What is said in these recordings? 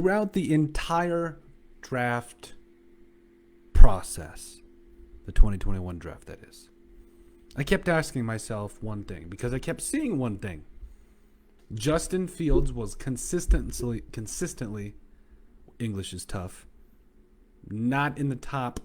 throughout the entire draft process, the 2021 draft, that is, I kept asking myself one thing because I kept seeing one thing. Justin Fields was consistently, English is tough, not in the top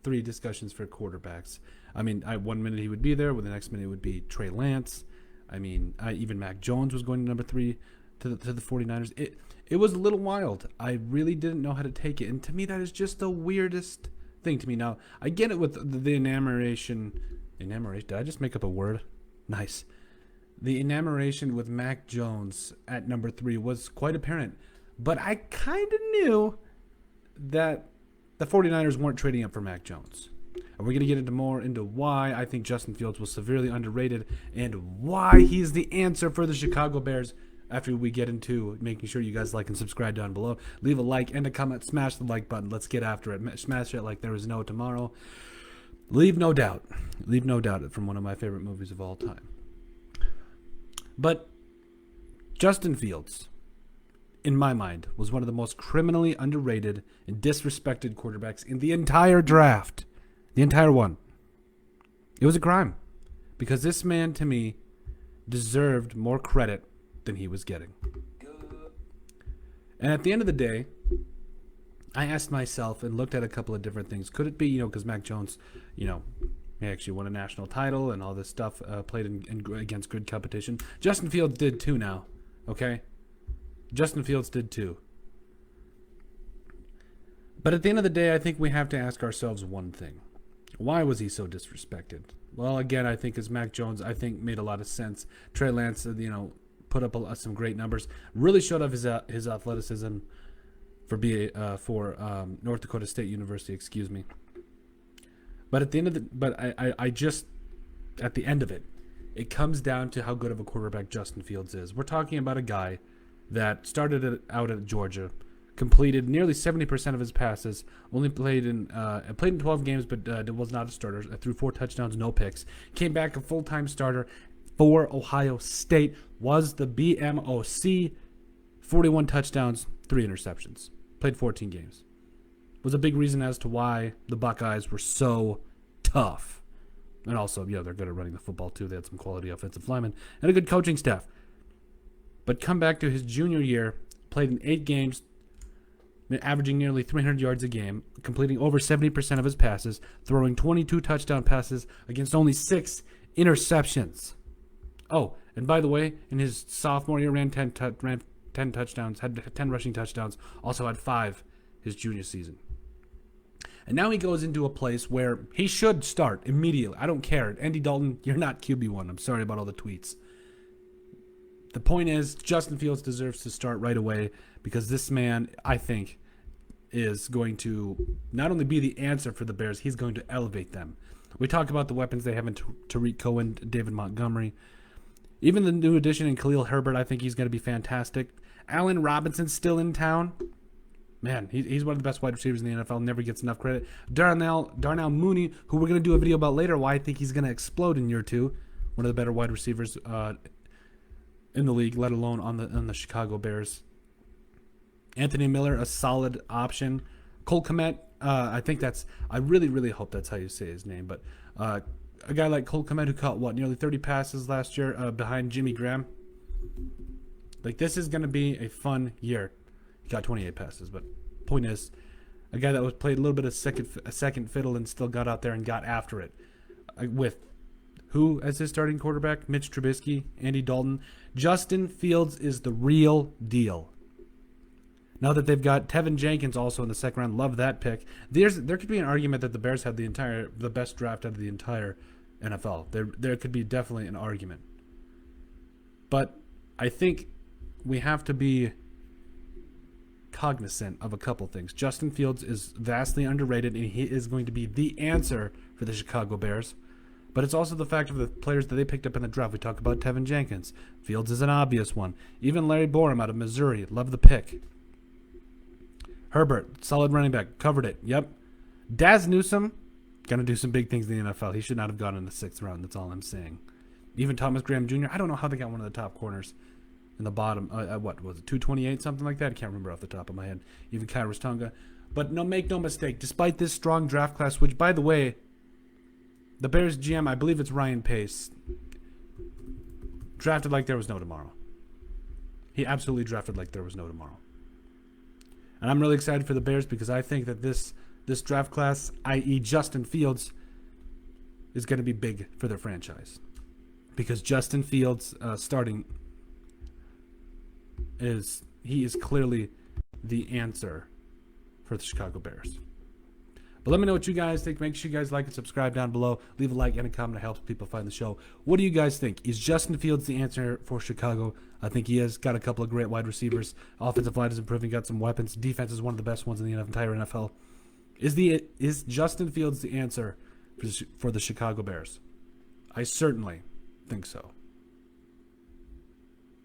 3 discussions for quarterbacks. I mean, 1 minute he would be there, with the next minute it would be Trey Lance. I mean, even Mac Jones was going to number 3 to the 49ers. It was a little wild. I really didn't know how to take it. And to me, that is just the weirdest thing to me. Now, I get it with the enamoration. Did I just make up a word? Nice. The enamoration with Mac Jones at number 3 was quite apparent. But I kind of knew that the 49ers weren't trading up for Mac Jones. And we're going to get into why I think Justin Fields was severely underrated and why he's the answer for the Chicago Bears after we get into making sure you guys like and subscribe down below. Leave a like and a comment. Smash the like button. Let's get after it. Smash it like there is no tomorrow. Leave no doubt from one of my favorite movies of all time. But Justin Fields, in my mind, was one of the most criminally underrated and disrespected quarterbacks in the entire draft. The entire one. It was a crime. Because this man, to me, deserved more credit than he was getting. And at the end of the day, I asked myself and looked at a couple of different things. Could it be, because Mac Jones, he actually won a national title and all this stuff, played against good competition. Justin Fields did too now, okay? Justin Fields did too. But at the end of the day, I think we have to ask ourselves one thing. Why was he so disrespected? Well, again, I think as Mac Jones, made a lot of sense. Trey Lance, put up some great numbers. Really showed off his athleticism for North Dakota State University. Excuse me. But at the end of at the end of it, it comes down to how good of a quarterback Justin Fields is. We're talking about a guy that started out at Georgia, completed nearly 70% of his passes, only played in 12 games, but was not a starter. Threw 4 touchdowns, no picks. Came back a full-time starter for Ohio State. Was the BMOC. 41 touchdowns, 3 interceptions. Played 14 games. Was a big reason as to why the Buckeyes were so tough. And also, they're good at running the football too. They had some quality offensive linemen and a good coaching staff. But come back to his junior year, played in 8 games, averaging nearly 300 yards a game, completing over 70% of his passes, throwing 22 touchdown passes against only 6 interceptions. Oh, and by the way, in his sophomore year, ran 10 touchdowns, had 10 rushing touchdowns, also had 5 his junior season. And now he goes into a place where he should start immediately. I don't care. Andy Dalton, you're not QB1. I'm sorry about all the tweets. The point is, Justin Fields deserves to start right away because this man, I think, is going to not only be the answer for the Bears, he's going to elevate them. We talk about the weapons they have in Tariq Cohen, David Montgomery. Even the new addition in Khalil Herbert, I think he's going to be fantastic. Allen Robinson's still in town. Man, he's one of the best wide receivers in the NFL. Never gets enough credit. Darnell Mooney, who we're going to do a video about later, why I think he's going to explode in year 2. One of the better wide receivers in the league, let alone on the Chicago Bears. Anthony Miller, a solid option. Cole Kmet, I really, really hope that's how you say his name. But a guy like Cole Kmet who caught, nearly 30 passes last year behind Jimmy Graham. This is going to be a fun year. He got 28 passes, but point is, a guy that was played a little bit of second fiddle and still got out there and got after it. With who as his starting quarterback? Mitch Trubisky, Andy Dalton. Justin Fields is the real deal. Now that they've got Tevin Jenkins also in the second round, love that pick. There could be an argument that the Bears had the best draft out of the entire NFL. There could be definitely an argument. But I think we have to be cognizant of a couple things. Justin Fields is vastly underrated, and he is going to be the answer for the Chicago Bears. But it's also the fact of the players that they picked up in the draft. We talk about Tevin Jenkins. Fields is an obvious one. Even Larry Borum out of Missouri. Love the pick. Herbert, solid running back. Covered it. Yep. Daz Newsome, going to do some big things in the NFL. He should not have gone in the 6th round. That's all I'm saying. Even Thomas Graham Jr., I don't know how they got one of the top corners. in the bottom. What was it, 228, something like that? I can't remember off the top of my head. Even Khyiris Tonga. But no, make no mistake. Despite this strong draft class, which, by the way, the Bears GM, I believe it's Ryan Pace, drafted like there was no tomorrow. He absolutely drafted like there was no tomorrow. And I'm really excited for the Bears because I think that this draft class, i.e. Justin Fields, is going to be big for their franchise. Because Justin Fields starting is clearly the answer for the Chicago Bears. But let me know what you guys think. Make sure you guys like and subscribe down below. Leave a like and a comment. It helps people find the show. What do you guys think? Is Justin Fields the answer for Chicago? I think he has. Got a couple of great wide receivers. Offensive line is improving. Got some weapons. Defense is one of the best ones in the entire NFL. Is Justin Fields the answer for the Chicago Bears? I certainly think so.